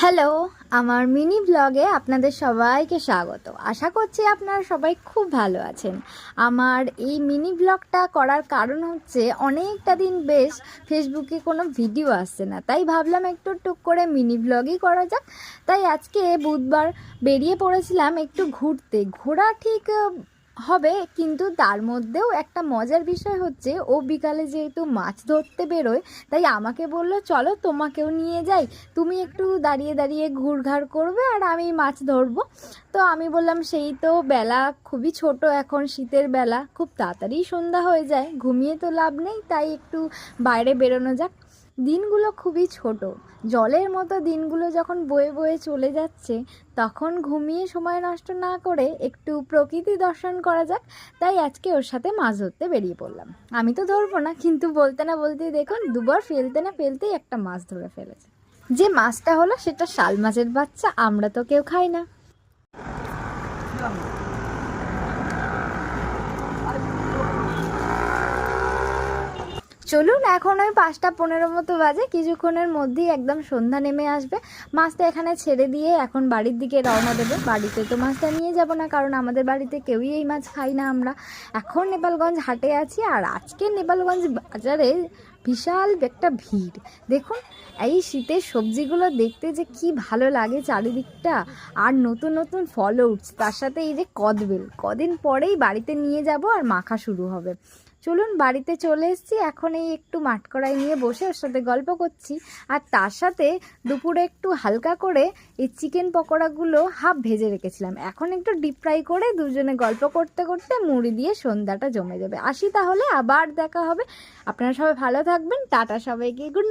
Hello, আমার mini ব্লগে আপনাদের সবাইকে স্বাগত। আশা করছি আপনারা সবাই খুব ভালো আছেন। আমার এই মিনি ব্লগটা করার কারণ হচ্ছে অনেকটা দিন বেশ ফেসবুকে কোনো ভিডিও আসছে না, তাই ভাবলাম একটু টুক করে মিনি ব্লগই করা যাক। তাই আজকে বুধবার বেরিয়ে পড়েছিলাম একটু ঘুরতে। ঘোরা ঠিক হবে, কিন্তু তার মধ্যেও একটা মজার বিষয় হচ্ছে ও বিকালে যেহেতু মাছ ধরতে বেরোয়, তাই আমাকে বললো চলো তোমাকেও নিয়ে যাই, তুমি একটু দাঁড়িয়ে দাঁড়িয়ে ঘুরঘার করবে আর আমি মাছ ধরবো। তো আমি বললাম সেই তো বেলা খুবই ছোট, এখন শীতের বেলা, খুব তাড়াতাড়ি সন্ধ্যা হয়ে যায়, ঘুমিয়ে তো লাভ নেই, তাই একটু বাইরে বেরোনো যাক। দিনগুলো খুবই ছোট, জলের মতো দিনগুলো যখন বয়ে বয়ে চলে যাচ্ছে, তখন ঘুমিয়ে সময় নষ্ট না করে একটু প্রকৃতি দর্শন করা যাক। তাই আজকে ওর সাথে মাছ ধরতে বেরিয়ে পড়লাম। আমি তো ধরবো না, কিন্তু বলতে না বলতেই দেখুন দুবার ফেলতে না ফেলতেই একটা মাছ ধরে ফেলেছে। যে মাছটা হলো সেটা শাল মাছের বাচ্চা, আমরা তো কেউ খাই না। চলুন, এখন ওই 5টা 15 মতো বাজে, কিছুক্ষণের মধ্যেই একদম সন্ধ্যা নেমে আসবে। মাছটা এখানে ছেড়ে দিয়ে এখন বাড়ির দিকে রওনা দেবো। বাড়িতে তো মাছটা নিয়ে যাব না, কারণ আমাদের বাড়িতে কেউই এই মাছ খাই না আমরা। এখন নেপালগঞ্জ হাটে আছি, আর আজকে নেপালগঞ্জ বাজারে বিশাল একটা ভিড়। দেখুন এই শীতের সবজিগুলো দেখতে যে কি ভালো লাগে চারিদিকটা, আর নতুন নতুন ফলও উঠছে, তার সাথে এই যে কদবেল, কদিন পরেই বাড়িতে নিয়ে যাব আর মাখা শুরু হবে। চলুন, বাড়িতে চলে এসেছি, এখন এই একটু মাঠকড়াই নিয়ে বসে ওর সাথে গল্প করছি, আর তার সাথে দুপুরে একটু হালকা করে এই চিকেন পকোড়াগুলো হাফ ভেজে রেখেছিলাম, এখন একটু ডিপ ফ্রাই করে দুজনে গল্প করতে করতে মুড়ি দিয়ে সন্ধ্যাটা জমে যাবে। আসি তাহলে, আবার দেখা হবে। আপনারা সবাই ভালো থাকবেন, টাটা সবাইকে, গুড নাইট।